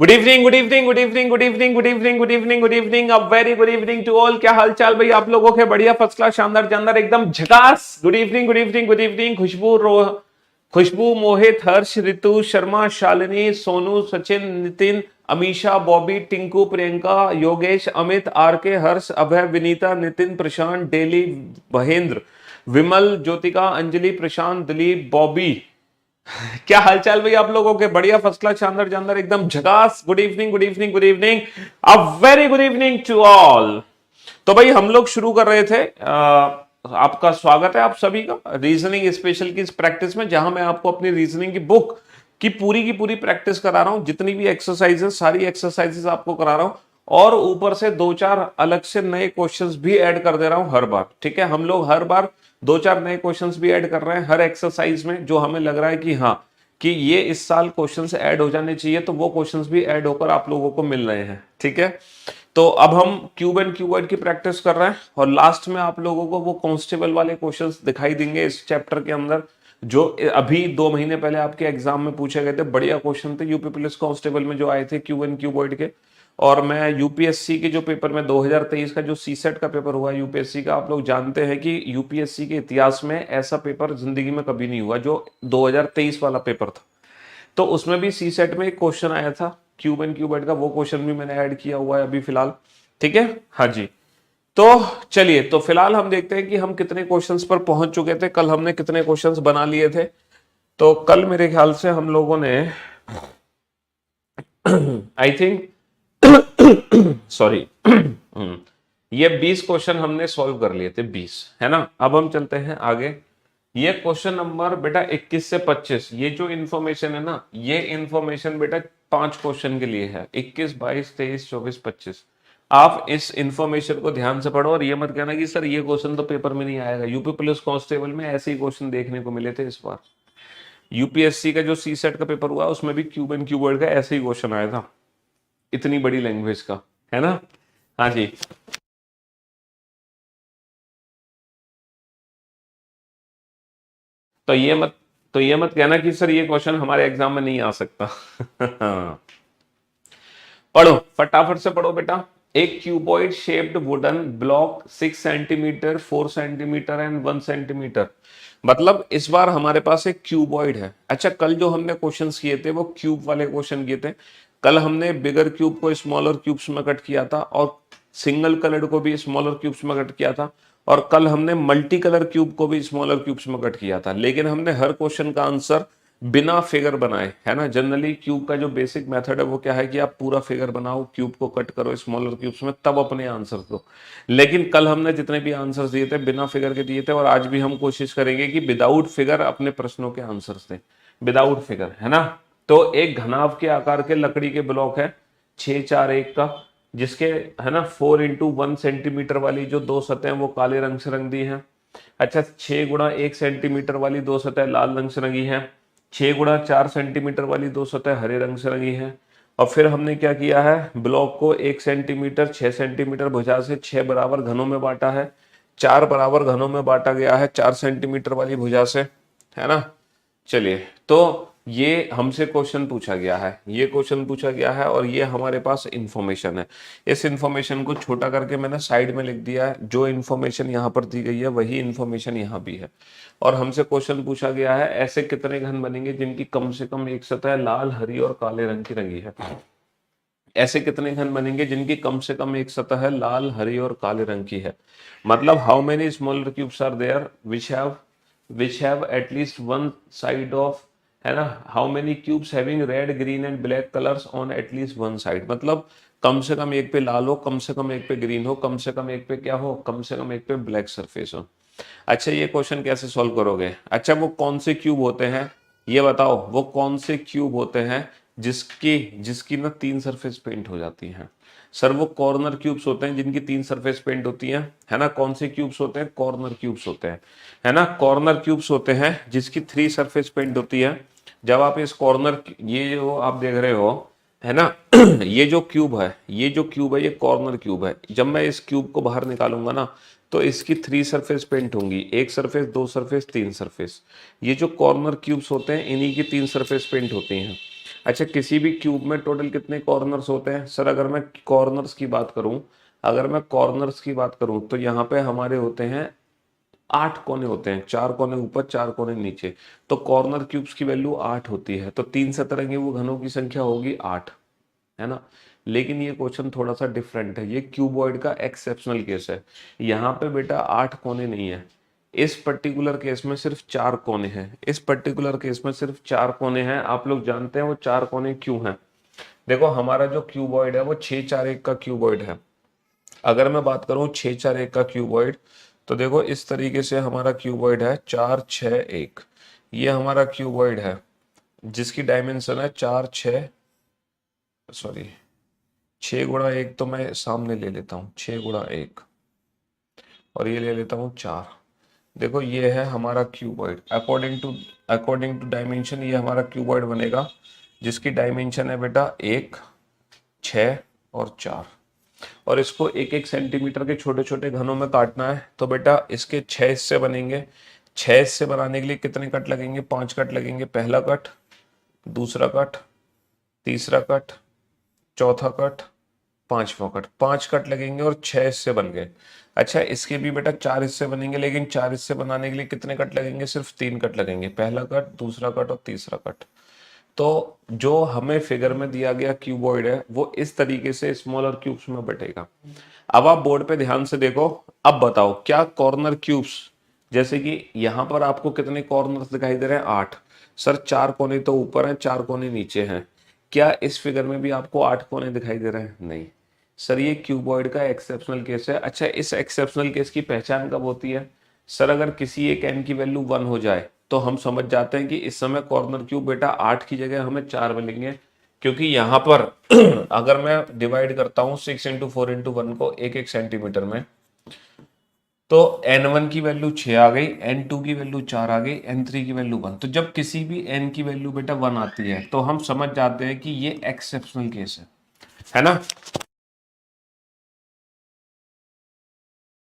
Good evening, good evening, good evening, good evening, good evening, good evening, good evening, a very good evening to all. क्या हालचाल भाई आप लोगों के? बढ़िया, फर्स्ट क्लास, शानदार, जानदार, एकदम झकास। Good evening, good evening, good evening. Khushboo, Mohit, Harsh, Ritu, Sharma, Shalini, Sonu, Sachin, Nitin, Amisha, Bobby, Tinku, Priyanka, Yogesh, Amit, R K, Harsh, Abhay, Vinita, Nitin, Prashant, डेली, महेंद्र, विमल, ज्योतिका, अंजलि, प्रशांत, दिलीप, बॉबी। क्या हालचाल भाई आप लोगों के? बढ़िया, फर्स्ट क्लास, शानदार, जानदार, एकदम झकास। Good evening, good evening, good evening, a very good evening to all. तो भाई हम लोग शुरू कर रहे थे। आपका स्वागत है आप सभी का रीजनिंग स्पेशल की इस प्रैक्टिस में, जहां मैं आपको अपनी रीजनिंग की बुक की पूरी प्रैक्टिस करा रहा हूं। जितनी भी एक्सरसाइजेस, सारी एक्सरसाइजेस आपको करा रहा हूं, और ऊपर से दो चार अलग से नए क्वेश्चंस भी ऐड कर दे रहा हूं हर बार। ठीक है, हम लोग हर बार दो चार नए क्वेश्चंस भी ऐड कर रहे हैं हर एक्सरसाइज में, जो हमें लग रहा है कि हाँ, कि ये इस साल क्वेश्चंस ऐड हो जाने चाहिए, तो वो क्वेश्चंस भी ऐड होकर आप लोगों को मिल रहे हैं। ठीक है, तो अब हम क्यूब एंड क्यूबॉइड की प्रैक्टिस कर रहे हैं, और लास्ट में आप लोगों को वो कांस्टेबल वाले क्वेश्चंस दिखाई देंगे इस चैप्टर के अंदर, जो अभी 2 महीने पहले आपके एग्जाम में पूछे गए थे। बढ़िया क्वेश्चन थे यूपी पुलिस कांस्टेबल में जो आए थे क्यूब एंड क्यूबॉइड के। और मैं यूपीएससी के जो पेपर में 2023 का जो सीसेट का पेपर हुआ यूपीएससी का, आप लोग जानते हैं कि यूपीएससी के इतिहास में ऐसा पेपर जिंदगी में कभी नहीं हुआ जो 2023 वाला पेपर था। तो उसमें भी सी सेट में एक क्वेश्चन आया था क्यूब एंड क्यूबॉइड का, वो क्वेश्चन भी मैंने ऐड किया हुआ है अभी फिलहाल। ठीक है, हाँ जी। तो चलिए, तो फिलहाल हम देखते हैं कि हम कितने क्वेश्चंस पर पहुंच चुके थे। कल हमने कितने क्वेश्चंस बना लिए थे? तो कल मेरे ख्याल से हम लोगों ने आई थिंक सॉरी ये 20 क्वेश्चन हमने सॉल्व कर लिए थे, 20, है ना। अब हम चलते हैं आगे। ये क्वेश्चन नंबर बेटा 21 से 25, ये जो इन्फॉर्मेशन है ना, ये इन्फॉर्मेशन बेटा 5 क्वेश्चन के लिए है। 21, 22, 23, 24, 25। आप इस इन्फॉर्मेशन को ध्यान से पढ़ो, और ये मत कहना कि सर ये क्वेश्चन तो पेपर में नहीं आएगा। यूपी पुलिस कांस्टेबल में ऐसे ही क्वेश्चन देखने को मिले थे इस बार। यूपीएससी का जो सी सेट का पेपर हुआ उसमें भी क्यूब एंड क्यूबॉइड का ऐसे ही क्वेश्चन आया था, इतनी बड़ी लैंग्वेज का, है ना। हाँ जी। तो ये मत तो ये मत कहना कि सर ये क्वेश्चन हमारे एग्जाम में नहीं आ सकता। पढ़ो, फटाफट से पढ़ो बेटा। एक cuboid shaped wooden block 6 centimetre, 4 centimetre and 1 centimetre. मतलब इस बार हमारे पास एक क्यूबॉइड है। अच्छा, कल जो हमने क्वेश्चंस किए थे वो क्यूब वाले क्वेश्चन किए थे। कल हमने बिगर क्यूब को स्मॉलर क्यूब्स में कट किया था, और सिंगल कलर्ड को भी स्मॉलर क्यूब्स में कट किया था, और कल हमने मल्टी कलर क्यूब को भी स्मॉलर क्यूब्स में कट किया था। लेकिन हमने हर क्वेश्चन का आंसर बिना फिगर बनाए, है ना। जनरली क्यूब का जो बेसिक मेथड है वो क्या है कि आप पूरा फिगर बनाओ, क्यूब को कट करो स्मॉलर क्यूब्स में, तब अपने आंसर दो। लेकिन कल हमने जितने भी आंसर्स दिए थे बिना फिगर के दिए थे, और आज भी हम कोशिश करेंगे कि विदाउट फिगर अपने प्रश्नों के आंसर्स दें, विदाउट फिगर, है ना। तो एक घनाभ के आकार के लकड़ी के ब्लॉक है 641 का, जिसके, है ना, 4x1 सेंटीमीटर वाली जो दो सतह वो काले रंग से रंग दी है। अच्छा, 6x1 सेंटीमीटर वाली दो सतह लाल रंग से रंगी है। 6x4 सेंटीमीटर वाली दो सतह हरे रंग से रंगी है। और फिर हमने क्या किया है, ब्लॉक को 1 सेंटीमीटर 6 सेंटीमीटर भुजा से 6 बराबर घनों में बांटा है। 4 बराबर घनों में बांटा गया है 4 सेंटीमीटर वाली भुजा से, है ना। चलिए, तो ये हमसे क्वेश्चन पूछा गया है, ये क्वेश्चन पूछा गया है, और ये हमारे पास इंफॉर्मेशन है। इस इंफॉर्मेशन को छोटा करके मैंने साइड में लिख दिया है। जो इंफॉर्मेशन यहाँ पर दी गई है वही इंफॉर्मेशन यहाँ भी है। और हमसे क्वेश्चन पूछा गया है, ऐसे कितने घन बनेंगे जिनकी कम से कम एक सतह लाल, हरी और काले रंग की रंगी है। ऐसे कितने घन बनेंगे जिनकी कम से कम एक सतह लाल, हरी और काले रंग की है। मतलब how many smaller cubes are there which have at least one side of, है ना, how many cubes having red, green and black colours on at least one side. मतलब कम से कम एक पे लाल हो, कम से कम एक पे ग्रीन हो, कम से कम एक पे क्या हो, कम से कम एक पे ब्लैक सरफेस हो। अच्छा, ये क्वेश्चन कैसे सॉल्व करोगे? अच्छा, वो कौन से क्यूब होते हैं ये बताओ, वो कौन से क्यूब होते हैं जिसकी जिसकी ना 3 सरफेस पेंट हो जाती हैं? सर वो कॉर्नर क्यूब्स होते हैं जिनकी 3 सरफेस पेंट होती हैं, है ना। कौन से क्यूब्स होते हैं? कॉर्नर क्यूब्स होते हैं, है ना। कॉर्नर क्यूब्स होते हैं जिसकी 3 सरफेस पेंट होती है। जब आप इस कॉर्नर, ये जो आप देख रहे हो, है ना, ये जो क्यूब है, ये कॉर्नर क्यूब है। जब मैं इस क्यूब को बाहर निकालूंगा ना, तो इसकी 3 सरफेस पेंट होंगी, एक सरफेस, दो सरफेस, 3 सरफेस। ये जो कॉर्नर क्यूब्स होते हैं इन्हीं की 3 सरफेस पेंट होती हैं। अच्छा, किसी भी क्यूब में टोटल कितने कॉर्नर्स होते हैं सर? अगर मैं कॉर्नर्स की बात करूं, तो यहाँ पे हमारे होते हैं 8 कोने होते हैं, 4 कोने ऊपर 4 कोने नीचे। तो कॉर्नर क्यूब्स की वैल्यू 8 होती है, तो 3 सतरंगी वो घनों की संख्या होगी 8, है ना। लेकिन ये क्वेश्चन थोड़ा सा डिफरेंट है, ये क्यूबॉइड का एक्सेप्शनल केस है। यहाँ पे बेटा 8 कोने नहीं है, इस पर्टिकुलर केस में सिर्फ 4 कोने हैं। आप लोग जानते हैं वो 4 कोने क्यों हैं? देखो, हमारा जो क्यूबॉइड है वो 6 4 1 का क्यूबॉइड है। अगर मैं बात करूं 6 4 1 का क्यूबॉइड, तो देखो इस तरीके से हमारा क्यूबॉइड है 4 6 1। ये हमारा क्यूबॉइड है जिसकी डायमेंशन है 6 गुणा 1, तो मैं सामने ले लेता हूँ 6 गुणा 1, और ये ले लेता हूँ 4। देखो ये है हमारा क्यूबॉइड, अकॉर्डिंग टू डायमेंशन ये हमारा क्यूबॉइड बनेगा, जिसकी डायमेंशन है बेटा 1 6 और 4। और इसको 1 1 सेंटीमीटर के छोटे छोटे घनों में काटना है, तो बेटा इसके 6 हिस्से बनेंगे। 6 हिस्से बनाने के लिए कितने कट लगेंगे? 5 कट लगेंगे। पहला कट, दूसरा कट, तीसरा कट, चौथा कट, पांचवा कट। 5 कट लगेंगे और 6 हिस्से बन गए। अच्छा, इसके भी बेटा 4 हिस्से बनेंगे, लेकिन 4 हिस्से बनाने के लिए कितने कट लगेंगे? सिर्फ 3 कट लगेंगे। पहला कट, दूसरा कट और तीसरा कट। तो जो हमें फिगर में दिया गया क्यूबॉइड है वो इस तरीके से स्मॉलर क्यूब्स में बटेगा। अब आप बोर्ड पे ध्यान से देखो, अब बताओ क्या कॉर्नर क्यूब्स, जैसे कि यहां पर आपको कितने कॉर्नर्स दिखाई दे रहे हैं? 8। सर 4 कोने तो ऊपर हैं, 4 कोने नीचे हैं, क्या इस फिगर में भी आपको 8 कोने दिखाई दे रहे हैं? नहीं सर, ये क्यूबॉइड का एक्सेप्शनल केस है। अच्छा, इस एक्सेप्शनल केस की पहचान कब होती है? सर अगर किसी एक n की वैल्यू 1 हो जाए तो हम समझ जाते हैं कि इस समय कॉर्नर क्यूब बेटा 8 की जगह हमें 4 मिलेंगे, क्योंकि यहाँ पर अगर मैं डिवाइड करता हूँ 6 × 4 × 1 को 1 1 सेंटीमीटर में, तो n1 की वैल्यू 6 आ गई, n2 की वैल्यू 4 आ गई, n3 की वैल्यू 1। तो जब किसी भी n की वैल्यू बेटा 1 आती है तो हम समझ जाते हैं कि ये एक्सेप्शनल केस है ना।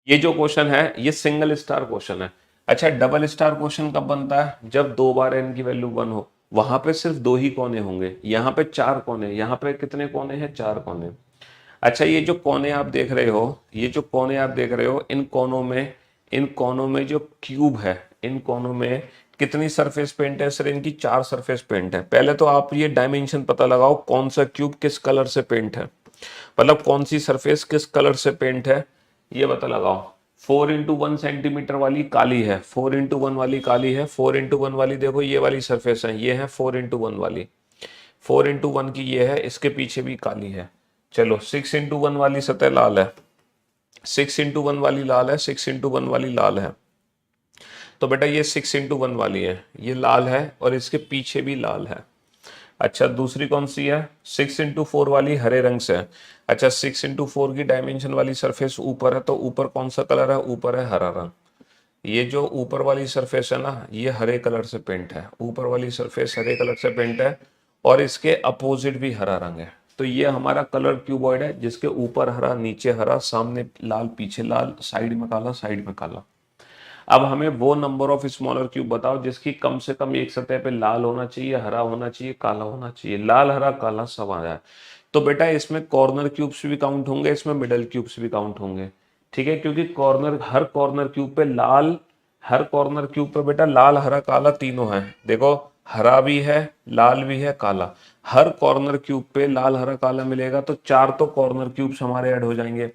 ये जो क्वेश्चन है ये सिंगल स्टार क्वेश्चन है। अच्छा, डबल स्टार क्वेश्चन कब बनता है? जब 2 बार n की वैल्यू 1 हो, वहां पे सिर्फ 2 ही कोने होंगे, यहाँ पे 4 कोने, यहाँ पे कितने कोने हैं? 4 कोने। अच्छा, ये जो कोने आप देख रहे हो, इन कोनों में जो क्यूब है, इन कोनों में कितनी सरफेस पेंट है? सर इनकी 4 सरफेस पेंट है। पहले तो आप ये डायमेंशन पता लगाओ, कौन सा क्यूब किस कलर से पेंट है, मतलब कौन सी सरफेस किस कलर से पेंट है, ये पता लगाओ। 4 × 1 सेंटीमीटर वाली काली है, 4 × 1 वाली काली है, 4 × 1 वाली देखो ये वाली सरफेस है, ये है 4 × 1 वाली, 4 × 1 की ये है, इसके पीछे भी काली है। चलो 6 × 1 वाली सतह लाल है, 6 × 1 वाली लाल है, 6 × 1 वाली लाल है। तो बेटा ये 6 × 1 वाली है, ये लाल है और इसके पीछे भी लाल है। अच्छा, दूसरी कौन सी है? 6 × 4 वाली हरे रंग से है। अच्छा, 6 × 4 की डायमेंशन वाली सरफेस ऊपर है, तो ऊपर कौन सा कलर है? ऊपर है हरा रंग। ये जो ऊपर वाली सरफेस है ना, ये हरे कलर से पेंट है, ऊपर वाली सरफेस हरे कलर से पेंट है, और इसके अपोजिट भी हरा रंग है। तो ये हमारा कलर क्यूबॉइड है, जिसके ऊपर हरा, नीचे हरा, सामने लाल, पीछे लाल, साइड में काला, साइड में काला। अब हमें वो नंबर ऑफ स्मॉलर क्यूब बताओ जिसकी कम से कम एक सतह पे लाल होना चाहिए, हरा होना चाहिए, काला होना चाहिए, लाल हरा काला सब आ जाए। तो बेटा इसमें कॉर्नर क्यूब्स भी काउंट होंगे, इसमें मिडल क्यूब्स भी काउंट होंगे, ठीक है, क्योंकि हर कॉर्नर क्यूब पे बेटा लाल हरा काला तीनों है। देखो, हरा भी है, लाल भी है, काला। हर कॉर्नर क्यूब पे लाल हरा काला मिलेगा, तो 4 तो कॉर्नर क्यूब्स हमारे ऐड हो जाएंगे,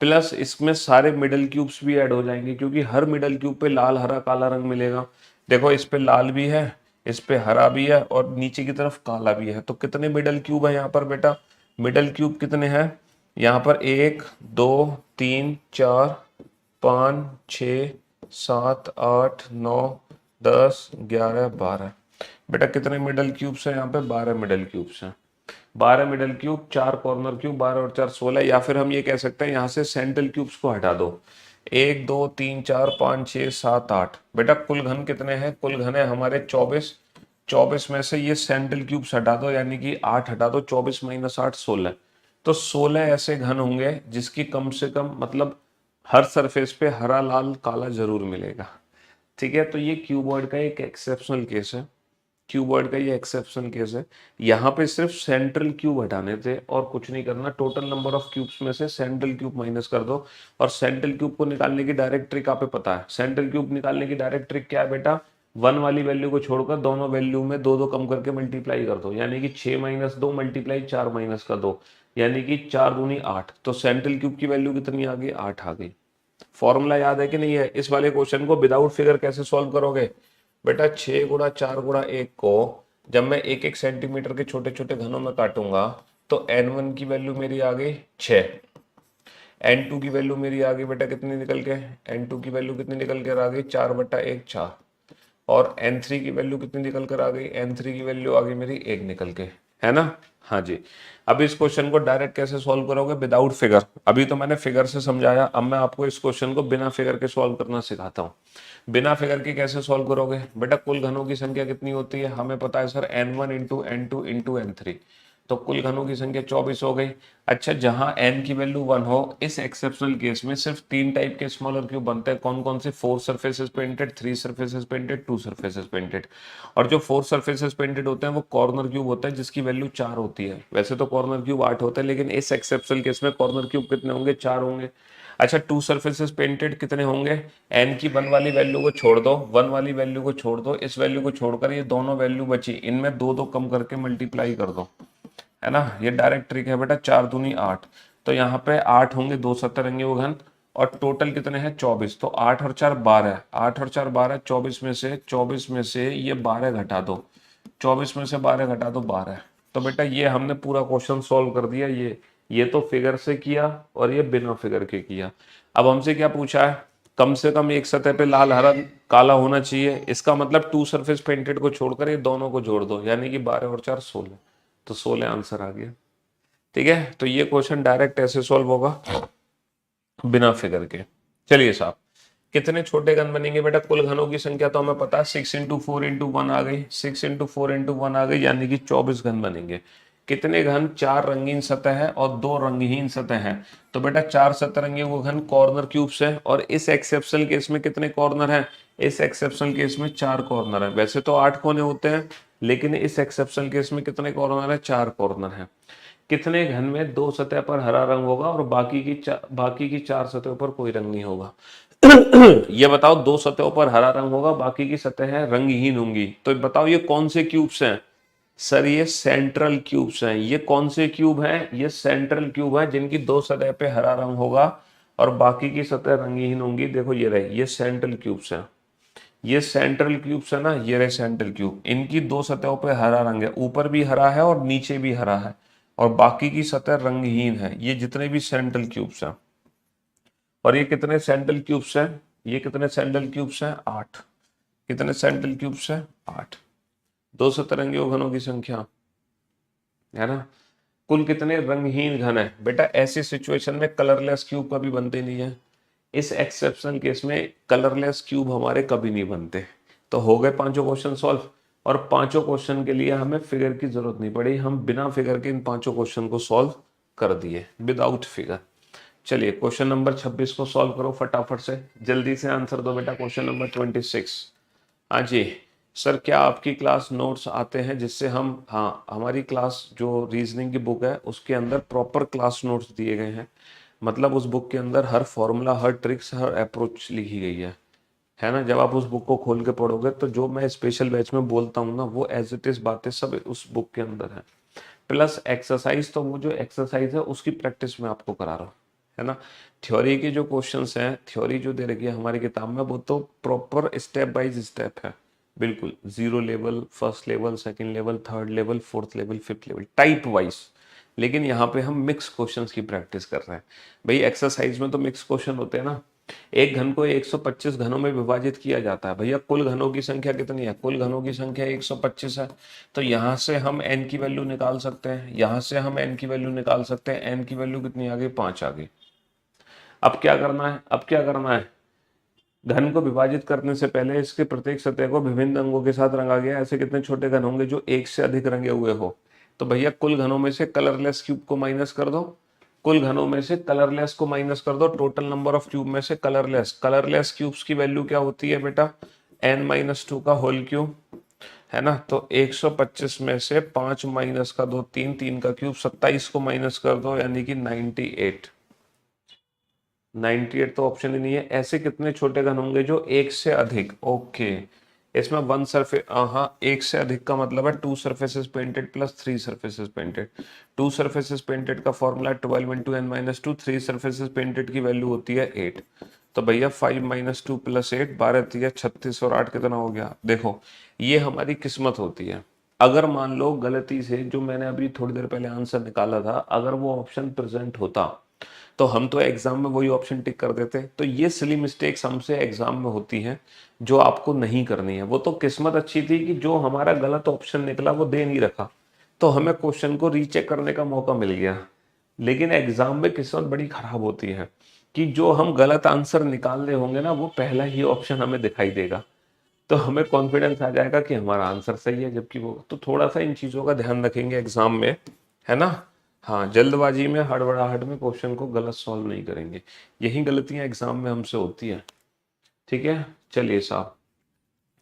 प्लस इसमें सारे मिडल क्यूब्स भी ऐड हो जाएंगे, क्योंकि हर मिडल क्यूब पे लाल हरा काला रंग मिलेगा। देखो, इस पे लाल भी है, इस पे हरा भी है, और नीचे की तरफ काला भी है। तो कितने मिडल क्यूब है यहाँ पर बेटा? मिडल क्यूब कितने हैं यहाँ पर? 1 2 3 4 5 6 7 8 9 10 11 12। बेटा कितने मिडल क्यूब्स हैं यहाँ पे? 12 मिडल क्यूब्स हैं। 12 मिडल क्यूब, 4 कॉर्नर क्यूब, 12 और 4 16। या फिर हम ये कह सकते हैं यहाँ से सेंट्रल क्यूब्स को हटा दो, 1 2 3 4 5 6 7 8। बेटा कुल घन कितने हैं? कुल घन है हमारे 24। 24 में से ये सेंट्रल क्यूब्स हटा दो, यानी कि 8 हटा दो, 24 - 8 16। तो 16 ऐसे घन होंगे जिसकी कम से कम, मतलब हर सरफेस पे हरा लाल काला जरूर मिलेगा, ठीक है। तो ये क्यूबॉइड का एक एक्सेप्शनल केस है, क्यूबॉइड का ये एक्सेप्शन केस है। यहाँ पे सिर्फ सेंट्रल क्यूब हटाने थे और कुछ नहीं करना, टोटल नंबर ऑफ क्यूब्स में से सेंट्रल क्यूब माइनस कर दो। और सेंट्रल क्यूब को निकालने की डायरेक्ट ट्रिक आपको पता है, सेंट्रल क्यूब निकालने की डायरेक्ट ट्रिक क्या है बेटा, 1 वाली वैल्यू को छोड़कर दोनों वैल्यू में दो दो कम करके मल्टीप्लाई कर दो, यानी कि 6 माइनस 2 मल्टीप्लाई 4 माइनस का 2, यानी कि 4 दूनी 8। तो सेंट्रल क्यूब की वैल्यू कितनी आ गई, 8 आ गई। फॉर्मूला याद है कि नहीं है? इस वाले क्वेश्चन को विदाउट फिगर कैसे सॉल्व करोगे बेटा, 6 गुणा 4 गुणा 1 को जब मैं एक एक सेंटीमीटर के छोटे छोटे घनों में काटूंगा तो n1 की वैल्यू मेरी आ गई 6, n2 की वैल्यू मेरी आ गई बेटा कितनी निकल के, n2 की वैल्यू कितनी निकल कर आ गई 4/1 4, और n3 की वैल्यू कितनी निकल कर आ गई, n3 की वैल्यू आ गई मेरी 1 निकल के, है ना। हाँ जी। अब इस क्वेश्चन को डायरेक्ट कैसे सॉल्व करोगे, विदाउट फिगर। अभी तो मैंने फिगर से समझाया, अब मैं आपको इस क्वेश्चन को बिना फिगर के सॉल्व करना सिखाता हूँ। बिना फिगर के कैसे सॉल्व करोगे बेटा, कुल घनों की संख्या कितनी होती है हमें पता है sir, n1 into n2 into n3, तो कुल घनों की संख्या 24 हो गई। अच्छा, जहां n की वैल्यू 1 हो, इस एक्सेप्शनल केस में सिर्फ 3 टाइप के स्मॉलर क्यूब बनते हैं। कौन कौन से, 4 surfaces painted, 3 surfaces painted, 2 surfaces painted. और जो 4 सरफेसेस पेंटेड होते हैं वो कॉर्नर क्यूब होता है जिसकी वैल्यू 4 होती है। वैसे तो कॉर्नर क्यूब 8 होते हैं, लेकिन इस एक्सेप्शनल केस में कॉर्नर क्यूब कितने होंगे, 4 होंगे। अच्छा, 2 सरफेसेस पेंटेड कितने होंगे, n की 1 वाली वैल्यू को छोड़ दो, 1 वाली वैल्यू को छोड़ दो, इस वैल्यू को छोड़कर ये दोनों वैल्यू बची, इनमें दो दो कम करके मल्टीप्लाई कर दो, है ना। ये डायरेक्ट ट्रिक है बेटा, 4 दूनी 8, तो यहाँ पे 8 होंगे, 2 सतरंगी वो घन, और टोटल कितने हैं 24, तो 8 और 4 12, 8 और 4 12, 24 में से ये 12 घटा दो, 24 में से 12 घटा दो 12। तो बेटा ये हमने पूरा क्वेश्चन सॉल्व कर दिया। ये तो फिगर से किया और ये बिना फिगर के किया। अब हमसे क्या पूछा है, कम से कम एक सतह पे लाल हरा काला होना चाहिए, इसका मतलब 2 सरफेस पेंटेड को छोड़कर ये दोनों को जोड़ दो, यानी कि 12 और 4 16, तो 16 आंसर आ गया। ठीक है, तो ये क्वेश्चन डायरेक्ट ऐसे सॉल्व होगा बिना फिगर के। चलिए साहब, कितने छोटे घन बनेंगे बेटा, कुल घनों की संख्या तो हमें पता है 6 इंटू 4 इंटू 1 आ गई, 6 इंटू 4 इंटू 1 आ गई, यानी कि 24 घन बनेंगे। कितने घन, 4 रंगीन सतह है और 2 रंगहीन सतह है। तो बेटा 4 सतरंगी वो घन कॉर्नर क्यूब्स है, और इस एक्सेप्शनल केस में कितने कॉर्नर हैं, इस एक्सेप्शनल केस में 4 कॉर्नर है। वैसे तो 8 कोने होते हैं, लेकिन इस एक्सेप्शनल केस में कितने कॉर्नर है, 4 कॉर्नर है। कितने घन में 2 सतह पर हरा रंग होगा और बाकी की 4 सतहों पर कोई रंग नहीं होगा। ये बताओ, 2 सतहों पर हरा रंग होगा, बाकी की सतह रंगहीन होंगी, तो बताओ ये कौन से क्यूब्स हैं। सर ये सेंट्रल क्यूब्स हैं। ये कौन से क्यूब हैं, ये सेंट्रल क्यूब हैं जिनकी 2 सतह पे हरा रंग होगा और बाकी की सतह रंगहीन होंगी। देखो ये रहे, ये सेंट्रल क्यूब्स हैं, ये सेंट्रल क्यूब्स है ना, ये रहे सेंट्रल क्यूब, इनकी 2 सतहों पे हरा रंग है, ऊपर भी हरा है और नीचे भी हरा है, और बाकी की सतह रंगहीन है। ये जितने भी सेंट्रल क्यूब्स हैं, और ये कितने सेंट्रल क्यूब्स हैं, ये कितने सेंट्रल क्यूब्स हैं, 8। कितने सेंट्रल क्यूब्स हैं, 8। 2 सतरंगी घनों की संख्या, है ना। कुल कितने रंगहीन घन है बेटा, ऐसी सिचुएशन में कलरलेस क्यूब कभी बनते नहीं है। इस एक्सेप्शनल केस में कलरलेस क्यूब हमारे कभी नहीं बनते। तो हो गए पांचों क्वेश्चन सॉल्व, और पांचों क्वेश्चन के लिए हमें फिगर की जरूरत नहीं पड़ी, हम बिना फिगर के इन पांचों क्वेश्चन को सॉल्व कर दिए विदाउट फिगर। चलिए क्वेश्चन नंबर 26 को सॉल्व करो फटाफट से, जल्दी से आंसर दो बेटा। Question number 26। हाँ जी सर, क्या आपकी क्लास नोट्स आते हैं जिससे हम, हाँ हमारी क्लास जो रीजनिंग की बुक है उसके अंदर प्रॉपर क्लास नोट्स दिए गए हैं। मतलब उस बुक के अंदर हर फॉर्मूला, हर ट्रिक्स, हर अप्रोच लिखी गई है ना। जब आप उस बुक को खोल के पढ़ोगे तो जो मैं स्पेशल बैच में बोलता हूँ ना, वो एज इट इज बातें सब उस बुक के अंदर है। प्लस एक्सरसाइज, तो वो जो एक्सरसाइज है उसकी प्रैक्टिस में आपको करा रहा हूँ, है ना। थ्योरी के जो क्वेश्चंस हैं, थ्योरी जो दे रखी है हमारी किताब में, वो तो प्रॉपर स्टेप बाय स्टेप है, बिल्कुल 0 level, first level, second level, third level, fourth level, fifth level, type wise. लेकिन यहाँ पे हम मिक्स क्वेश्चंस की प्रैक्टिस कर रहे हैं। भाई एक्सरसाइज में तो मिक्स क्वेश्चन होते हैं ना। एक घन को 125 घनों में विभाजित किया जाता है। भैया कुल घनों की संख्या कितनी है, कुल घनों की संख्या 125 है। तो यहाँ से हम n की वैल्यू निकाल सकते हैं, यहाँ से हम n की वैल्यू निकाल सकते हैं। n की वैल्यू कितनी आ गई, 5 आ गई। अब क्या करना है, अब क्या करना है, घन को विभाजित करने से पहले इसके प्रत्येक सतह को विभिन्न रंगों के साथ रंगा गया। ऐसे कितने छोटे घन होंगे जो एक से अधिक रंगे हुए हो। तो भैया कुल घनों में से कलरलेस क्यूब को माइनस कर दो, कुल घनों में से कलरलेस को माइनस कर दो, टोटल नंबर ऑफ क्यूब में से कलरलेस। कलरलेस क्यूब्स की वैल्यू क्या होती है बेटा, n-2 का होल क्यूब, है ना। तो 125 में से 5 माइनस का 2 3, 3 का क्यूब 27 को माइनस कर दो यानी कि 98। 98 तो ऑप्शन ही नहीं है। ऐसे कितने छोटे घन होंगे जो एक से अधिक, ओके इसमें वन सरफेस, हाँ एक से अधिक का मतलब है 2 surfaces painted plus 3 surfaces painted। 2 surfaces painted का formula 12 into n minus two, 3 surfaces painted की वैल्यू होती है 8। तो भैया 5 माइनस टू प्लस 8, 12 36 और 8 कितना हो गया। देखो ये हमारी किस्मत होती है। अगर मान लो गलती से जो मैंने अभी थोड़ी देर पहले आंसर निकाला था, अगर वो ऑप्शन प्रेजेंट होता तो हम तो एग्जाम में वही ऑप्शन टिक कर देते। तो ये सिली मिस्टेक्स हमसे एग्जाम में होती हैं जो आपको नहीं करनी है। वो तो किस्मत अच्छी थी कि जो हमारा गलत ऑप्शन निकला वो दे नहीं रखा, तो हमें क्वेश्चन को रीचेक करने का मौका मिल गया। लेकिन एग्जाम में किस्मत बड़ी खराब होती है कि जो हम गलत आंसर निकाल रहे होंगे ना, वो पहला ही ऑप्शन हमें दिखाई देगा, तो हमें कॉन्फिडेंस आ जाएगा कि हमारा आंसर सही है, जबकि वो तो थोड़ा सा इन चीज़ों का ध्यान रखेंगे एग्जाम में, है ना। हाँ जल्दबाजी में हड़बड़ाहट में क्वेश्चन को गलत सॉल्व नहीं करेंगे, यही गलतियां एग्जाम में हमसे होती है। ठीक है, चलिए साहब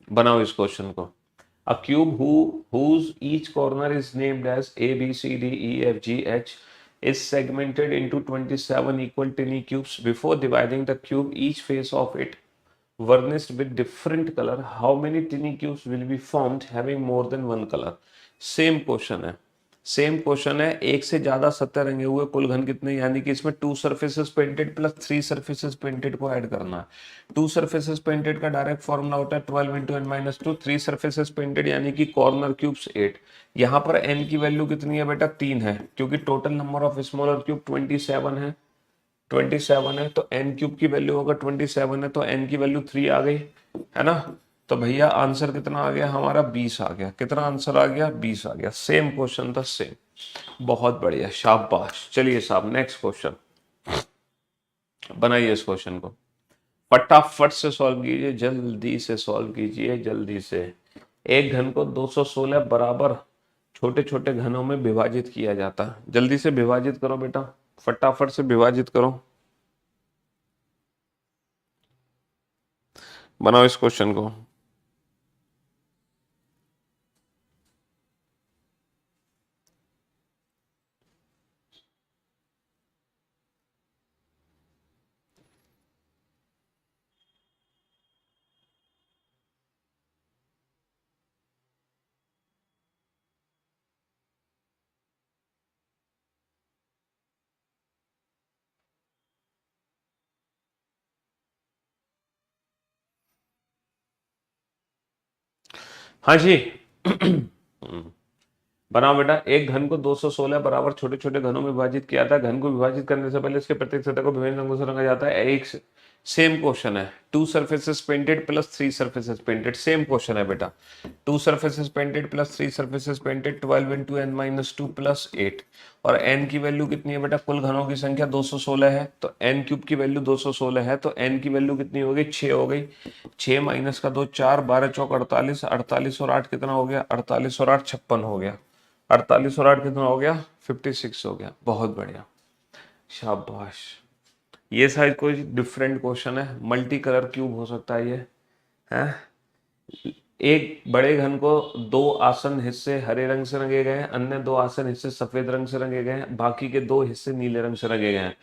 बनाओ इस क्वेश्चन को। अ cube whose each corner is named as A B C D E F G H is segmented into 27 equal tiny cubes. Before dividing the cube, each face of it varnished with different color. How many tiny cubes will be formed having more than one color? Same question है, same question है। एक से ज्यादा सतह रंगे हुए कुल घन कितने, यानी कि इसमें 2 surfaces painted plus 3 surfaces painted को ऐड करना है। 2 surfaces painted का डायरेक्ट फॉर्मूला होता है 12 into n minus two, 3 surfaces painted यानी कि कॉर्नर क्यूब्स 8। यहाँ पर n की वैल्यू कितनी है बेटा, 3 है, क्योंकि total number of smaller cube 27 है। 27 है तो n क्यूब की वैल्यू होगा 27 है तो n की वैल्यू 3 आ गई, है ना। तो भैया आंसर कितना आ गया हमारा, 20 आ गया। कितना आंसर आ गया, 20 आ गया। सेम क्वेश्चन था, सेम। बहुत बढ़िया, शाबाश। चलिए साहब नेक्स्ट क्वेश्चन बनाइए। इस क्वेश्चन को फटाफट से सॉल्व कीजिए, जल्दी से सॉल्व कीजिए, जल्दी से। एक घन को 216 बराबर छोटे छोटे घनों में विभाजित किया जाता है। जल्दी से विभाजित करो बेटा, फटाफट से विभाजित करो, बनाओ इस क्वेश्चन को। हाँ जी बनाओ बेटा। एक घन को 216 बराबर छोटे छोटे घनों में विभाजित किया था। घन को विभाजित करने से पहले इसके प्रत्येक सतह को विभिन्न रंगों से रंगा जाता है। एक सेम क्वेश्चन है। 2 surfaces painted plus 3 surfaces painted, same question है बेटा। 2 surfaces painted plus 3 surfaces painted, 12 into n minus two plus 8। और n की वैल्यू कितनी है बेटा, कुल घनों की संख्या 216 है, तो n क्यूब की वैल्यू 216 है, तो n की वैल्यू कितनी हो गई, 6 हो गई। 6 माइनस का 2 4, 12 चौक 48, 48 और 8 कितना हो गया, 48 और 8 56 हो गया। 48 और 8 कितना हो गया, 56 हो गया। बहुत बढ़िया, शाबाश। ये शायद कोई डिफरेंट क्वेश्चन है, मल्टी कलर क्यूब हो सकता है ये, है। एक बड़े घन को 2 आसन हिस्से हरे रंग से रंगे गए हैं, अन्य 2 आसन हिस्से सफेद रंग से रंगे गए हैं, बाकी के 2 हिस्से नीले रंग से रंगे गए हैं।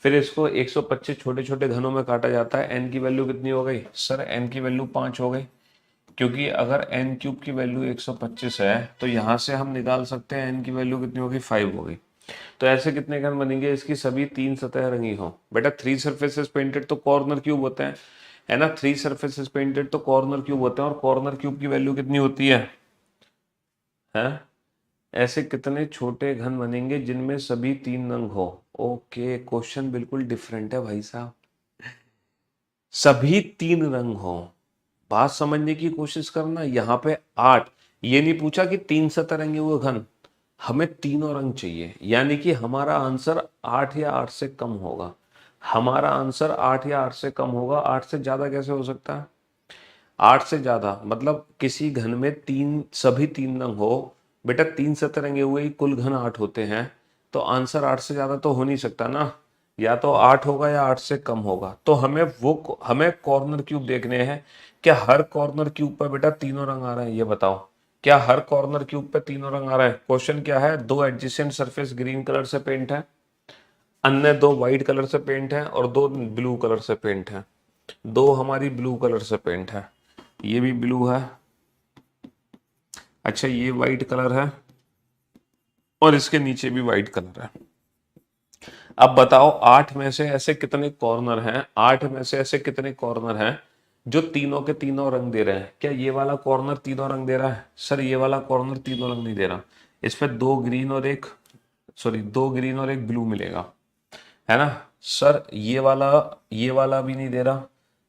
फिर इसको 125 छोटे छोटे घनों में काटा जाता है। n की वैल्यू कितनी हो गई सर, n की वैल्यू 5 हो गई, क्योंकि अगर n क्यूब की वैल्यू 125 है तो यहाँ से हम निकाल सकते हैं n की वैल्यू कितनी होगी, 5 हो गई। तो ऐसे कितने घन बनेंगे, इसकी सभी 3 सतह रंगी हो। बेटा 3 सरफेसेस पेंटेड तो कॉर्नर क्यूब होते हैं, है ना। 3 सरफेसेस पेंटेड तो कॉर्नर क्यूब होते हैं, और कॉर्नर क्यूब की वैल्यू कितनी होती है, हैं। ऐसे कितने छोटे घन बनेंगे जिनमें सभी 3 रंग हो। ओके, क्वेश्चन बिल्कुल डिफरेंट है भाई साहब, सभी 3 रंग हो। बात समझने की कोशिश करना। यहाँ पे 8, ये नहीं पूछा कि 3 सतह रंगे हुए घन, हमें तीनों रंग चाहिए, यानी कि हमारा आंसर 8 या 8 से कम होगा। हमारा आंसर 8 या 8 से कम होगा। 8 से ज्यादा कैसे हो सकता है, 8 से ज्यादा मतलब किसी घन में सभी 3 रंग हो। बेटा 3 सतह रंगे हुए ही कुल घन 8 होते हैं, तो आंसर 8 से ज्यादा तो हो नहीं सकता ना। या तो 8 होगा या 8 से कम होगा। तो हमें कॉर्नर क्यूब देखने हैं। क्या हर कॉर्नर क्यूब पर बेटा तीनों रंग आ रहे हैं, ये बताओ। क्या हर कॉर्नर क्यूब पे तीनों रंग आ रहा है? क्वेश्चन क्या है, दो एडजेसेंट सरफेस ग्रीन कलर से पेंट है, अन्य दो व्हाइट कलर से पेंट है और दो ब्लू कलर से पेंट है। दो हमारी ब्लू कलर से पेंट है, ये भी ब्लू है, अच्छा ये व्हाइट कलर है और इसके नीचे भी व्हाइट कलर है। अब बताओ 8 में से ऐसे कितने कॉर्नर हैं, 8 में से ऐसे कितने कॉर्नर हैं जो तीनों के तीनों रंग दे रहे हैं? क्या ये वाला कॉर्नर तीनों रंग दे रहा है? सर ये वाला कॉर्नर तीनों रंग नहीं दे रहा, इस पे दो ग्रीन और एक ब्लू मिलेगा, है ना। सर ये वाला भी नहीं दे रहा,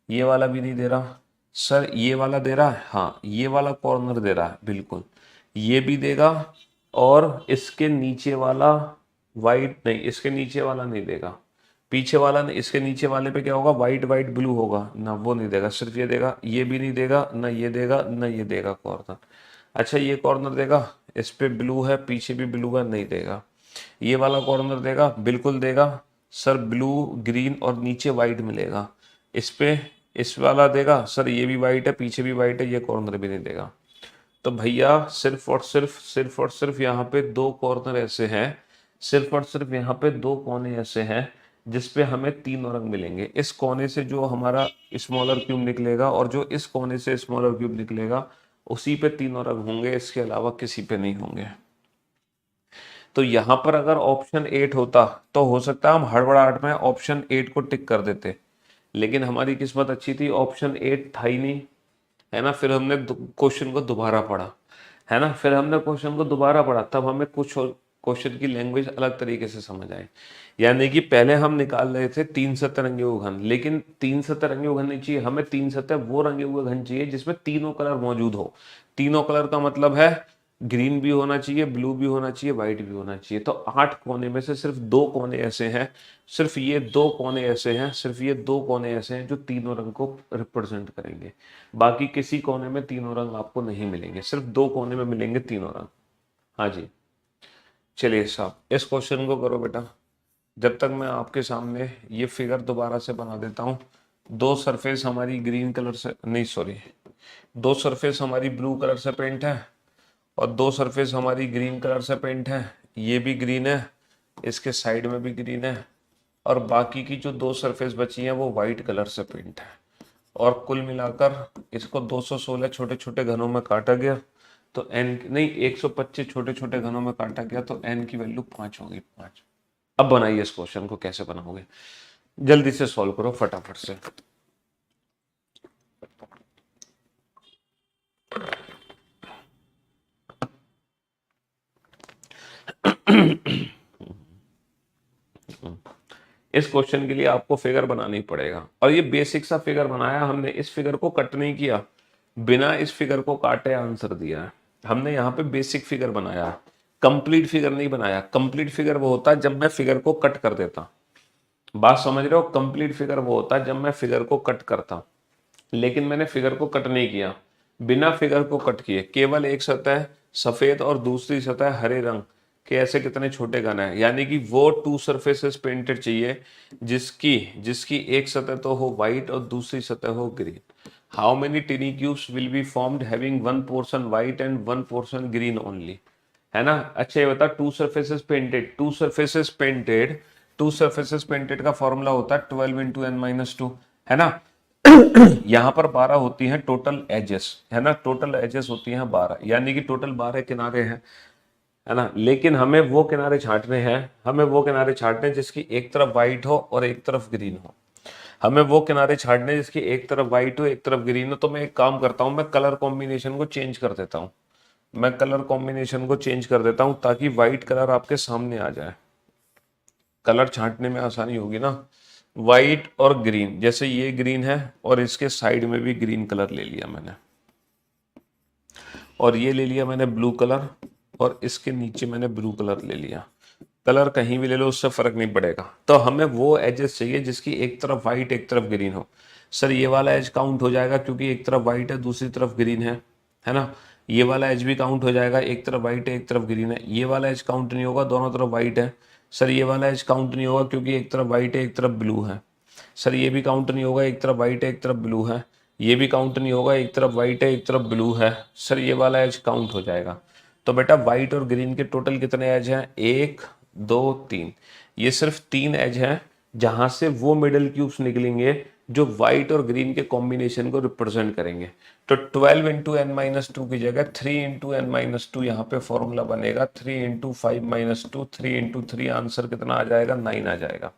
ये वाला भी नहीं दे रहा। सर ये वाला दे रहा है, हाँ ये वाला कॉर्नर दे रहा है बिल्कुल, ये भी देगा। और इसके नीचे वाला वाइट नहीं, इसके नीचे वाला नहीं देगा, पीछे वाला नहीं, इसके नीचे वाले पे क्या होगा, वाइट वाइट ब्लू होगा ना, वो नहीं देगा, सिर्फ ये देगा। ये भी नहीं देगा, ना ये देगा ना ये देगा कॉर्नर। अच्छा ये कॉर्नर देगा, इस पे ब्लू है, पीछे भी ब्लू है, नहीं देगा। ये वाला कॉर्नर देगा, बिल्कुल देगा सर, ब्लू ग्रीन और नीचे वाइट मिलेगा। इस पे इस वाला देगा सर, ये भी वाइट है, पीछे भी वाइट है, ये कॉर्नर भी नहीं देगा। तो भैया सिर्फ और सिर्फ यहाँ पे दो कॉर्नर ऐसे हैं, सिर्फ और सिर्फ यहाँ पे दो कोने ऐसे हैं जिसपे हमें तीनों रंग मिलेंगे। इस कोने से जो हमारा स्मॉलर क्यूब निकलेगा और जो इस कोने से स्मॉलर क्यूब निकलेगा, उसी पे तीनों रंग होंगे, इसके अलावा किसी पे नहीं होंगे। तो यहाँ पर अगर ऑप्शन 8 होता तो हो सकता है हम हड़बड़ाहट में ऑप्शन 8 को टिक कर देते, लेकिन हमारी किस्मत अच्छी थी, ऑप्शन 8 था ही नहीं, है ना। फिर हमने क्वेश्चन को दोबारा पढ़ा, है ना, फिर हमने क्वेश्चन को दोबारा पढ़ा, तब हमें कुछ क्वेश्चन की लैंग्वेज अलग तरीके से समझ आई। यानी कि पहले हम निकाल रहे थे 3 सतह रंगे हुए घन, लेकिन 3 सतह रंगे हुए घन नहीं चाहिए हमें, 3 सतह वो रंगे हुए घन चाहिए जिसमें तीनों कलर मौजूद हो। तीनों कलर का मतलब है ग्रीन भी होना चाहिए, ब्लू भी होना चाहिए, व्हाइट भी होना चाहिए। तो 8 कोने में से सिर्फ दो कोने ऐसे हैं, सिर्फ ये दो कोने ऐसे हैं, सिर्फ ये दो कोने ऐसे हैं जो तीनों रंग को रिप्रेजेंट करेंगे। बाकी किसी कोने में तीनों रंग आपको नहीं मिलेंगे, सिर्फ दो कोने में मिलेंगे तीनों रंग। हाँ जी, चलिए साहब इस क्वेश्चन को करो बेटा, जब तक मैं आपके सामने ये फिगर दोबारा से बना देता हूँ। दो सरफेस हमारी ग्रीन कलर से नहीं, सॉरी, दो सरफेस हमारी ब्लू कलर से पेंट है और दो सरफेस हमारी ग्रीन कलर से पेंट है, ये भी ग्रीन है, इसके साइड में भी ग्रीन है, और बाकी की जो दो सरफेस बची हैं वो वाइट कलर से पेंट है। और कुल मिलाकर इसको 216 छोटे छोटे घनों में काटा गया, तो एन नहीं 125 छोटे छोटे घनों में काटा गया, तो एन की वैल्यू 5 होगी, 5। अब बनाइए इस क्वेश्चन को, कैसे बनाओगे, जल्दी से सॉल्व करो फटाफट से। इस क्वेश्चन के लिए आपको फिगर बनानी पड़ेगा, और ये बेसिक सा फिगर बनाया हमने, इस फिगर को कट नहीं किया, बिना इस फिगर को काटे आंसर दिया है हमने। यहाँ पे बेसिक फिगर बनाया है, कंप्लीट फिगर नहीं बनाया। कंप्लीट फिगर वो होता है जब मैं फिगर को कट कर देता, बात समझ रहे हो, कंप्लीट फिगर वो होता है जब मैं फिगर को कट करता, लेकिन मैंने फिगर को कट नहीं किया। बिना फिगर को कट किए केवल एक सतह सफेद और दूसरी सतह हरे रंग के ऐसे कितने छोटे घन है, यानी कि वो टू सरफेसेस पेंटेड चाहिए जिसकी जिसकी एक सतह तो हो व्हाइट और दूसरी सतह हो green. How many टिनी cubes will be formed having one portion white and one portion green only, है ना। अच्छा ये बता, to surfaces painted, to surfaces painted का फॉर्मूला होता है 12 इंटू एन माइनस टू, है ना। यहाँ पर 12 होती हैं टोटल एजेस, है ना, टोटल एजेस होती हैं 12, यानी कि टोटल 12 किनारे हैं, है ना। लेकिन हमें वो किनारे छांटने हैं, हमें वो किनारे छांटने जिसकी एक तरफ व्हाइट हो और एक तरफ ग्रीन हो, हमें वो किनारे छांटने जिसकी एक तरफ व्हाइट हो एक तरफ ग्रीन हो। तो मैं एक काम करता हूँ, मैं कलर कॉम्बिनेशन को चेंज कर देता हूँ, मैं कलर कॉम्बिनेशन को चेंज कर देता हूँ ताकि व्हाइट कलर आपके सामने आ जाए, कलर छांटने में आसानी होगी ना। व्हाइट और ग्रीन, जैसे ये ग्रीन है और इसके साइड में भी ग्रीन कलर ले लिया मैंने, और ये ले लिया मैंने ब्लू कलर, और इसके नीचे मैंने ब्लू कलर ले लिया। कलर कहीं भी ले लो उससे फर्क नहीं पड़ेगा। तो हमें वो एजेस चाहिए जिसकी एक तरफ व्हाइट एक तरफ ग्रीन हो। सर ये वाला एज काउंट हो जाएगा क्योंकि एक तरफ व्हाइट है दूसरी तरफ ग्रीन है ना। ये वाला एज भी काउंट हो जाएगा, एक तरफ व्हाइट है एक तरफ ग्रीन है। ये वाला एज काउंट नहीं होगा, दोनों तरफ व्हाइट है। सर ये वाला एज काउंट नहीं होगा क्योंकि एक तरफ व्हाइट है एक तरफ ब्लू है। सर ये भी काउंट नहीं होगा, एक तरफ व्हाइट है एक तरफ ब्लू है। ये भी काउंट नहीं होगा, एक तरफ वाइट है एक तरफ ब्लू है, सर ये वाला एज काउंट हो जाएगा। तो बेटा वाइट और ग्रीन के टोटल कितने एज हैं, 1 2 3, ये सिर्फ 3 एज हैं जहां से वो मिडल क्यूब्स निकलेंगे जो व्हाइट और ग्रीन के कॉम्बिनेशन को रिप्रेजेंट करेंगे। तो 12 इंटू एन माइनस टू की जगह 3 इंटू एन माइनस टू यहाँ पे फॉर्मूला बनेगा, 3 into 5 minus two, 3 into 3, answer कितना आ जाएगा, 9 आ जाएगा।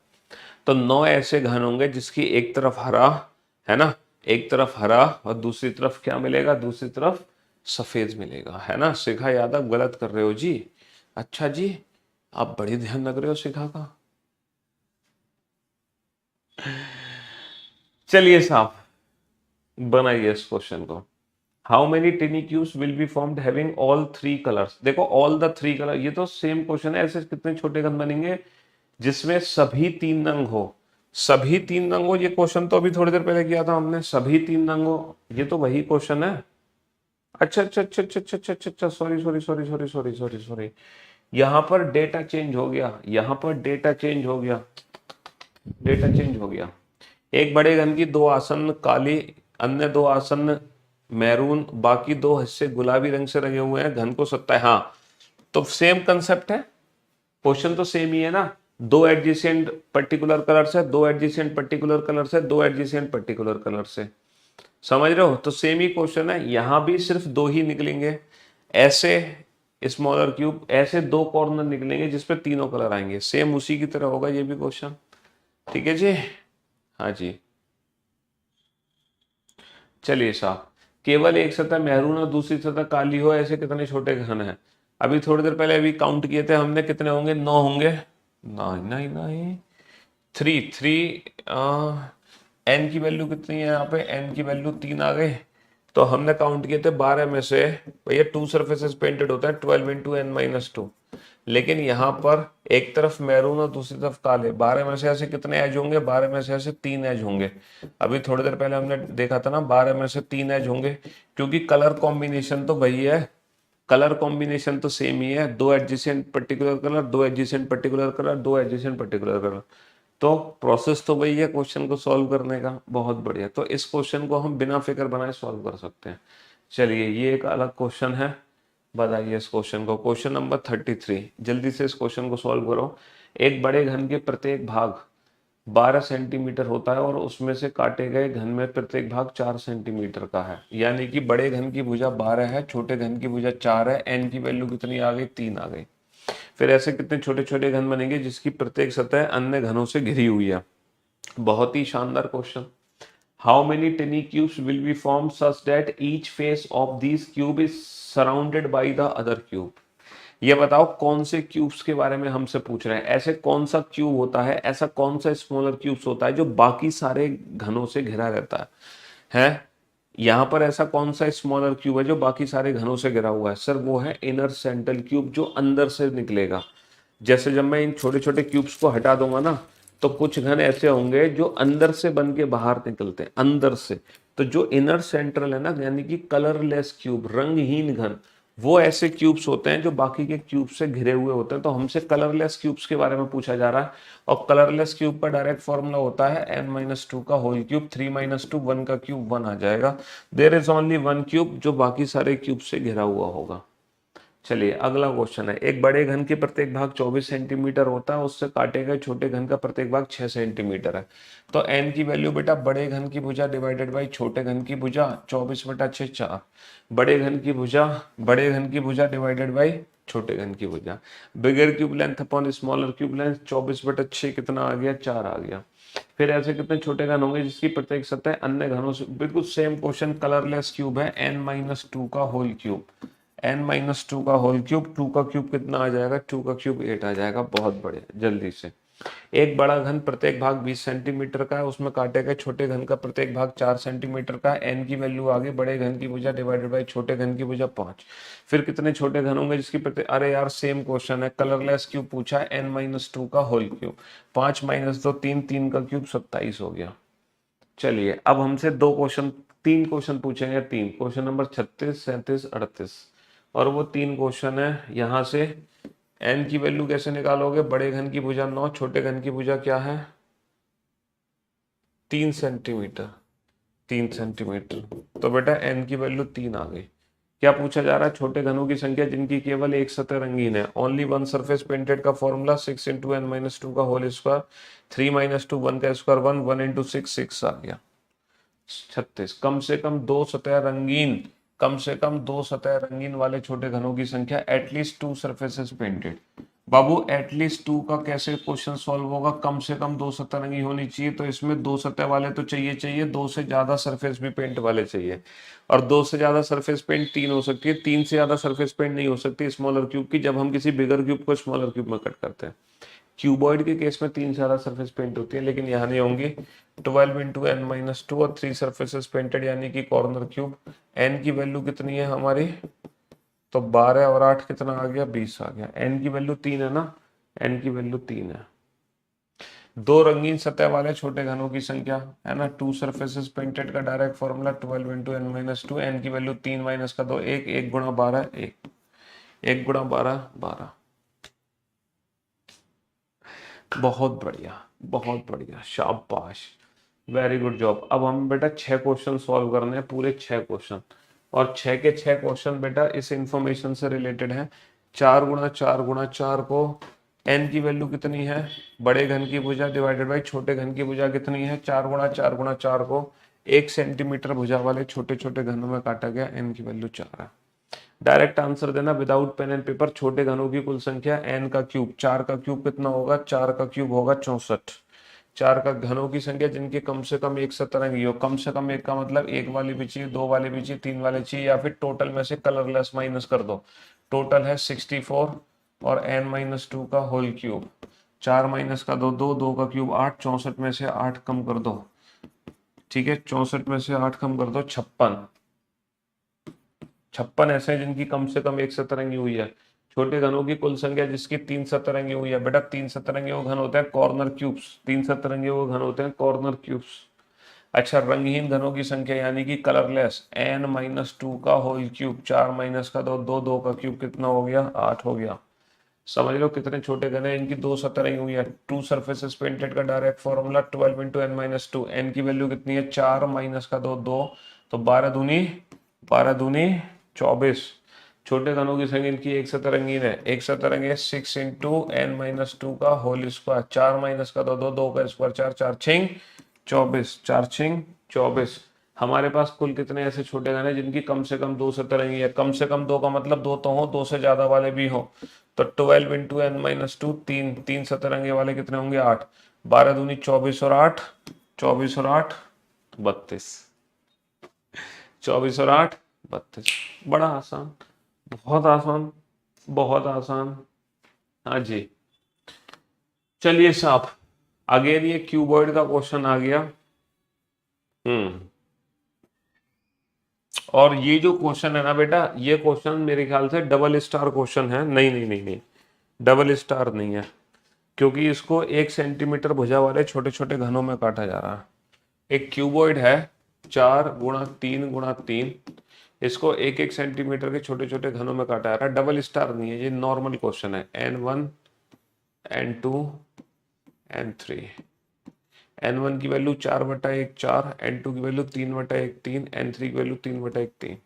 तो 9 ऐसे घन होंगे जिसकी एक तरफ हरा है ना, एक तरफ हरा और दूसरी तरफ क्या मिलेगा, दूसरी तरफ सफेद मिलेगा, है ना। शिखा यादव गलत कर रहे हो जी। अच्छा जी, आप बड़े ध्यान रख रहे हो शिखा का। चलिए साहब, बनाइए इस क्वेश्चन को। How many टिनी cubes will be formed having all 3 colours. देखो ऑल द 3 कलर, ये तो सेम क्वेश्चन है। ऐसे कितने छोटे घन बनेंगे जिसमें सभी 3 रंग हो, सभी 3 रंग हो। ये क्वेश्चन तो अभी थोड़ी देर पहले किया था हमने, सभी 3 रंग हो, ये तो वही क्वेश्चन है। अच्छा अच्छा अच्छा अच्छा अच्छा अच्छा अच्छा, sorry sorry sorry sorry sorry sorry sorry, यहाँ पर डेटा चेंज हो गया, यहाँ पर डेटा चेंज हो गया, डेटा चेंज हो गया। एक बड़े घन की 2 आसन्न काली, अन्य 2 आसन्न मैरून, बाकी 2 हिस्से गुलाबी रंग से रंगे हुए हैं, घन को 27। हाँ, तो सेम कंसेप्ट है, क्वेश्चन तो सेम ही है ना। 2 एडजेसेंट पर्टिकुलर कलर से, 2 एडजेसेंट पर्टिकुलर कलर से, 2 एडजेसेंट पर्टिकुलर कलर से, समझ रहे हो। तो सेम ही क्वेश्चन है, यहां भी सिर्फ 2 ही निकलेंगे ऐसे स्मॉलर क्यूब, ऐसे 2 कॉर्नर निकलेंगे जिसपे तीनों कलर आएंगे। सेम उसी की तरह होगा ये भी क्वेश्चन, ठीक है जी। हाँ जी, चलिए साहब, केवल एक सतह मैरून और दूसरी सतह काली हो, ऐसे कितने छोटे घन हैं। अभी थोड़ी देर पहले अभी काउंट किए थे हमने, कितने होंगे, 9 होंगे। नहीं नहीं नहीं, 3 3, एन की वैल्यू कितनी है यहाँ पे, एन की वैल्यू 3 आ गई। तो हमने काउंट किए थे 12 में से, भैया 2 सरफेसेस पेंटेड होता है, 12 इंटू एन माइनस टू। लेकिन यहाँ पर एक तरफ मैरून और दूसरी तरफ काले, 12 में से ऐसे कितने एज होंगे, 12 में से ऐसे 3 एज होंगे। अभी थोड़ी देर पहले हमने देखा था ना, 12 में से 3 एज होंगे, क्योंकि कलर कॉम्बिनेशन तो वही है, कलर कॉम्बिनेशन तो सेम ही है, 2 adjacent particular colour, 2 adjacent particular colour, 2 adjacent particular colour. तो प्रोसेस तो वही है क्वेश्चन को सॉल्व करने का। बहुत बढ़िया, तो इस क्वेश्चन को हम बिना फिक्र बनाए सॉल्व कर सकते हैं। चलिए, ये एक अलग क्वेश्चन है, बताइए इस क्वेश्चन को। क्वेश्चन नंबर 33, जल्दी से इस क्वेश्चन को सॉल्व करो। एक बड़े घन के प्रत्येक भाग 12 सेंटीमीटर होता है और उसमें से काटे गए घन में प्रत्येक भाग 4 सेंटीमीटर का है। यानी कि बड़े घन की भुजा 12 है, छोटे घन की भुजा 4 है, एन की वैल्यू कितनी आ गई, 3 आ गई। फिर ऐसे कितने छोटे छोटे घन बनेंगे जिसकी प्रत्येक सतह अन्य घनों से घिरी हुई है। बहुत ही शानदार question. How many टिनी cubes will be form such that each face of this cube is surrounded by the other cube. ये बताओ कौन से क्यूब्स के बारे में हमसे पूछ रहे हैं। ऐसे कौन सा क्यूब होता है, ऐसा कौन सा स्मॉलर क्यूब्स होता है जो बाकी सारे घनों से घिरा रहता है। यहाँ पर ऐसा कौन सा स्मॉलर क्यूब है जो बाकी सारे घनों से घिरा हुआ है, सर वो है इनर सेंट्रल क्यूब, जो अंदर से निकलेगा। जैसे जब मैं इन छोटे छोटे क्यूब्स को हटा दूंगा ना, तो कुछ घन ऐसे होंगे जो अंदर से बन के बाहर निकलते हैं, अंदर से। तो जो इनर सेंट्रल है ना, यानी कि कलरलेस क्यूब, रंगहीन घन, वो ऐसे क्यूब्स होते हैं जो बाकी के क्यूब से घिरे हुए होते हैं। तो हमसे कलरलेस क्यूब्स के बारे में पूछा जा रहा है, और कलरलेस क्यूब का डायरेक्ट फॉर्मूला होता है n-2 का होल क्यूब, 3-2 1 का क्यूब 1 आ जाएगा। There is only one cube जो बाकी सारे क्यूब से घिरा हुआ होगा। चलिए, अगला क्वेश्चन है। एक बड़े घन के प्रत्येक भाग 24 सेंटीमीटर होता है, उससे काटे गए छोटे घन का प्रत्येक भाग 6 सेंटीमीटर है। तो n की वैल्यू बेटा, बड़े घन की भुजा डिवाइडेड बाई छोटे घन की भुजा, 24/6 4। बड़े घन की भुजा, बड़े घन की भुजा डिवाइडेड बाई छोटे घन की भुजा। बिगर cube length upon smaller cube length, 24/6 कितना आ गया, 4 आ गया। फिर ऐसे कितने छोटे घन होंगे जिसकी प्रत्येक सतह अन्य घनों से, बिल्कुल सेम क्वेश्चन, कलरलेस क्यूब है, n-2 का होल क्यूब, n-2 का होल क्यूब, 2 का क्यूब कितना आ जाएगा, 2 का क्यूब 8 आ जाएगा। बहुत बढ़िया, जल्दी से। एक बड़ा घन प्रत्येक भाग 20 सेंटीमीटर का है, उसमें काटे गए छोटे घन का प्रत्येक भाग 4 सेंटीमीटर का है। n की वैल्यू आ गई, बड़े घन की भुजा डिवाइडेड बाई छोटे घन की भुजा 5। फिर कितने छोटे घन होंगे जिसकी प्रत्येक, अरे यार सेम क्वेश्चन है, कलरलेस क्यूब पूछा है, n-2 का होल क्यूब, 5 - 2 3, 3 का क्यूब 27 हो गया। चलिए, अब हमसे 2 क्वेश्चन, 3 क्वेश्चन पूछेंगे, 3 क्वेश्चन नंबर 36 37 38, और वो 3 क्वेश्चन है। यहां से n की वैल्यू कैसे निकालोगे, बड़े घन की भुजा 9, छोटे घन की भुजा क्या है, 3 सेंटीमीटर। 3 सेंटीमीटर। तो बेटा n की वैल्यू 3 आ गई। क्या पूछा जा रहा है? छोटे घनों की संख्या जिनकी केवल एक सतह रंगीन है। ओनली वन सरफेस पेंटेड का formula 6 into n minus two का होल स्क्वायर, 3 माइनस टू 1 का स्क्वायर 1, 1 इंटू 6 आ गया 36। कम से कम दो सतह रंगीन, कम से कम दो सतह रंगीन वाले छोटे घनों की संख्या, at least to surfaces painted. Babu at least to का कैसे क्वेश्चन सॉल्व होगा? कम से कम दो सतह रंगी होनी चाहिए, तो इसमें दो सतह वाले तो चाहिए, दो से ज्यादा सरफेस भी पेंट वाले चाहिए। और दो से ज्यादा सरफेस पेंट तीन हो सकती है, तीन से ज्यादा सरफेस पेंट नहीं हो सकती स्मॉलर क्यूब की, जब हम किसी बिगर क्यूब को स्मॉलर क्यूब में कट करते हैं। क्यूबॉइड के केस में तीन से ज्यादा सरफेस पेंट होती है, लेकिन यहाँ नहीं होंगी। 12 इंटू एन माइनस टू और 3 सरफेसेस पेंटेड यानी कि कॉर्नर क्यूब। एन की वैल्यू कितनी है हमारी? तो 12 और 8 कितना आ गया? 20 आ गया। एन की वैल्यू 3 है ना, एन की वैल्यू 3 है। दो रंगीन सतह वाले छोटे घनों की संख्या है ना, टू सरफेसेस पेंटेड का direct formula 12 into n minus two. N की वैल्यू 3 माइनस का 2 1, 1 गुणा 12 1, 1 गुणा 12 12। बहुत बढ़िया, बहुत बढ़िया, शाबाश, वेरी गुड जॉब। अब हम बेटा 6 क्वेश्चन सॉल्व करने हैं, पूरे 6 क्वेश्चन। और 6 के 6 क्वेश्चन बेटा इस इंफॉर्मेशन से रिलेटेड है। 4 गुणा 4 गुणा 4 को n की वैल्यू कितनी है? बड़े घन की भुजा डिवाइडेड बाई छोटे घन की भुजा कितनी है? 4 गुणा 4 गुणा 4 को 1 सेंटीमीटर भुजा वाले छोटे छोटे घनों में काटा गया, n की वैल्यू 4 है। डायरेक्ट आंसर देना विदाउट पेन एंड पेपर। छोटे घनों की कुल संख्या n का क्यूब, 4 का क्यूब कितना होगा? 4 का क्यूब होगा 64। 4 का घनों की संख्या जिनके कम से कम एक सतरंगी हो। कम से कम एक का मतलब एक वाली भी चाहिए, दो वाले भी चाहिए, तीन वाले चाहिए, या फिर टोटल में से कलरलेस माइनस कर दो। टोटल है 64 और n माइनस टू का होल क्यूब। 4 माइनस का 2 2, 2 का क्यूब 8, 64 में से 8 कम कर दो। ठीक है, 64 में से 8 कम कर दो, 56। 56 ऐसे हैं जिनकी कम से कम एक सतरंगी हुई है। छोटे घनों की कुल संख्या जिसकी 3 सतरंगी हुई है। बेटा 3 सतरंगी वो घन होते हैं कॉर्नर क्यूब्स, 3 सतरंगी वो घन होते हैं कॉर्नर क्यूब्स। अच्छा, रंगहीन घनों की संख्या यानी कि कलरलेस, n माइनस टू का होल क्यूब, 4 माइनस का 2 2, 2 का क्यूब कितना हो गया? 8 हो गया। समझ लो कितने छोटे घन है, इनकी दो सतरंगी हुई है। टू सरफेसेस पेंटेड का direct formula 12 into n minus two. N की वैल्यू कितनी है? 4 माइनस का 2 2, तो 12 दूनी 12 दूनी 24। छोटे घनों की संख्या इनकी एक सतरंगीन है, एक सतरंगी है 6 इंटू एन माइनस टू का होल स्क्वायर, 4 माइनस का 2 2, 2 का स्क्वायर 4, 4 छिंग 24, 4 छिंग 24। हमारे पास कुल कितने ऐसे छोटे घन है जिनकी कम से कम दो सतरंगी है? कम से कम दो का मतलब दो तो हो, दो से ज्यादा वाले भी हो। तो 12 इंटू एन माइनस टू, तीन तीन सतरंगे वाले कितने होंगे? 8। 12 दूनी 24 और 8, 24 और 8 32, 24 और 8 32। बड़ा आसान, बहुत आसान, बहुत आसान। हाँ जी, चलिए साहब, अगेन ये क्यूबॉइड का क्वेश्चन आ गया। और ये जो क्वेश्चन है ना बेटा, ये क्वेश्चन मेरे ख्याल से डबल स्टार क्वेश्चन है। नहीं नहीं नहीं नहीं, डबल स्टार नहीं है, क्योंकि इसको 1 सेंटीमीटर भुजा वाले छोटे छोटे घनों में काटा जा रहा है। एक क्यूबॉइड है 4 गुणा 3 गुणा 3, इसको 1 1 सेंटीमीटर के छोटे छोटे घनों में काटा जा रहा है। डबल स्टार नहीं है, ये नॉर्मल क्वेश्चन है। n1 n2 n3। n1 की वैल्यू 4/1 4, n2 की वैल्यू 3/1 3, n3 की वैल्यू 3/1 3।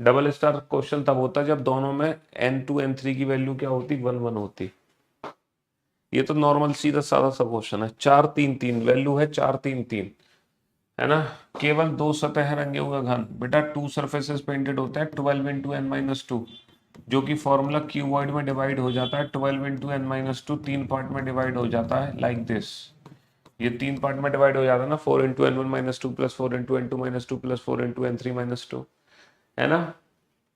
डबल स्टार क्वेश्चन तब होता है जब दोनों में n2 n3 की वैल्यू क्या होती? 1 1 होती। ये तो नॉर्मल सीधा साधा सा क्वेश्चन है। 4 3 3 वैल्यू है, 4 3 3 है ना। केवल दो सतह रंगे हुए घन। बेटा टू सरफेसेस पेंटेड होता है 12 इंटू एन माइनस टू, जो कि फॉर्मूला क्यूबॉइड में डिवाइड हो जाता है। 12 इंटू एन माइनस टू तीन पार्ट में डिवाइड हो जाता है, लाइक दिस। ये तीन पार्ट में डिवाइड हो जाता है ना, 4 into n one minus two plus 4 into n two minus two plus 4 into n three minus two, है ना।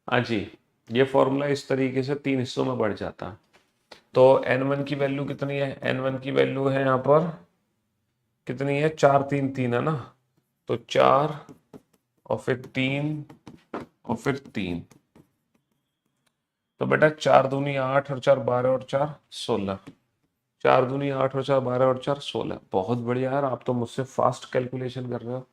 हाँ जी, ये फॉर्मूला इस तरीके से तीन हिस्सों में बढ़ जाता है। तो n1 की वैल्यू कितनी है? n1 की वैल्यू है यहाँ पर कितनी है? 4 3 3 है ना, तो 4 और फिर 3 और फिर 3। तो बेटा 4 दूनी 8 और 4 12 और 4 16। 4 दूनी 8 और 4 12 और 4 16। बहुत बढ़िया यार, आप तो मुझसे फास्ट कैलकुलेशन कर रहे हो।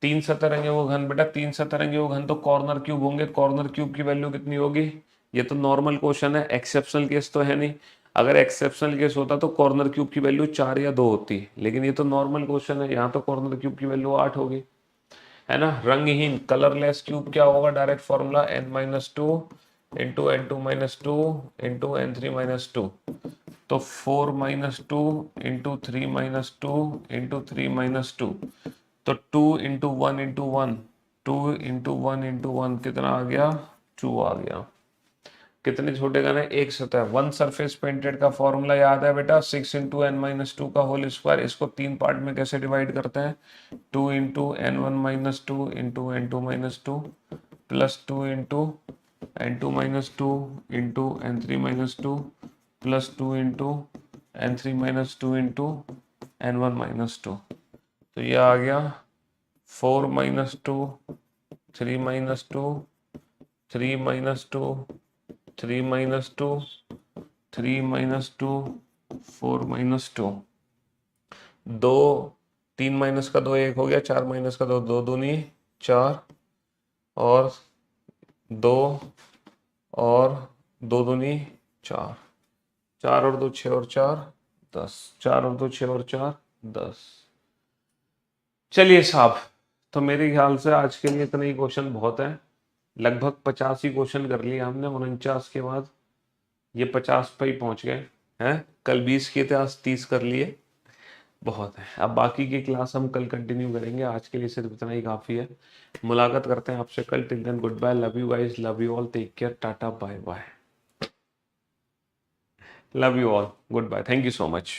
तीन सतरंगे वो घन। बेटा तीन सतरंगे वो घन तो कॉर्नर क्यूब होंगे। कॉर्नर क्यूब की वैल्यू कितनी होगी? ये तो नॉर्मल क्वेश्चन है, एक्सेप्शनल केस तो है नहीं। अगर एक्सेप्शनल केस होता तो कॉर्नर क्यूब की वैल्यू 4 या 2 होती, लेकिन ये तो नॉर्मल क्वेश्चन है, यहाँ तो कॉर्नर क्यूब की वैल्यू 8 होगी। है ना, रंगहीन कलरलेस क्यूब क्या होगा, direct formula n-2 into n2-2 into n3-2, तो 4-2 इंटू 3-2 इंटू 3-2, तो 2 इंटू 1 इंटू 1, 2 इंटू 1 इंटू 1 कितना आ गया, 2 आ गया। कितने छोटे गन है, एक सतह, वन सरफेस पेंटेड का फॉर्मूला याद है बेटा, 6 इंटू n-2 का होल स्क्वायर। इसको 3 पार्ट में कैसे डिवाइड करते हैं, 2 into n1-2 into n2-2 plus 2 into n2-2 into n3-2 plus 2 into n3-2 into n1-2। तो ये आ गया 4-2 3-2 3-2 3-2 3-2 4-2, 2 3 माइनस का 2 1 हो गया, 4 माइनस का 2 2 दूनी 4 और 2 और 2 दूनी 4, 4 और 2 6 और 4 10, 4 और 2 6 और 4 10। चलिए साहब, तो मेरे ख्याल से आज के लिए इतना ही क्वेश्चन बहुत है। लगभग 50 ही क्वेश्चन कर लिए हमने 49 के बाद, ये 50 पे ही पहुंच गए हैं। कल 20 किए थे, आज 30 कर लिए, बहुत है। अब बाकी की क्लास हम कल कंटिन्यू करेंगे, आज के लिए सिर्फ इतना ही काफ़ी है। मुलाकात करते हैं आपसे कल। Till then goodbye, love you guys, love you all, take care, tata bye bye, love you all, goodbye, thank you so much.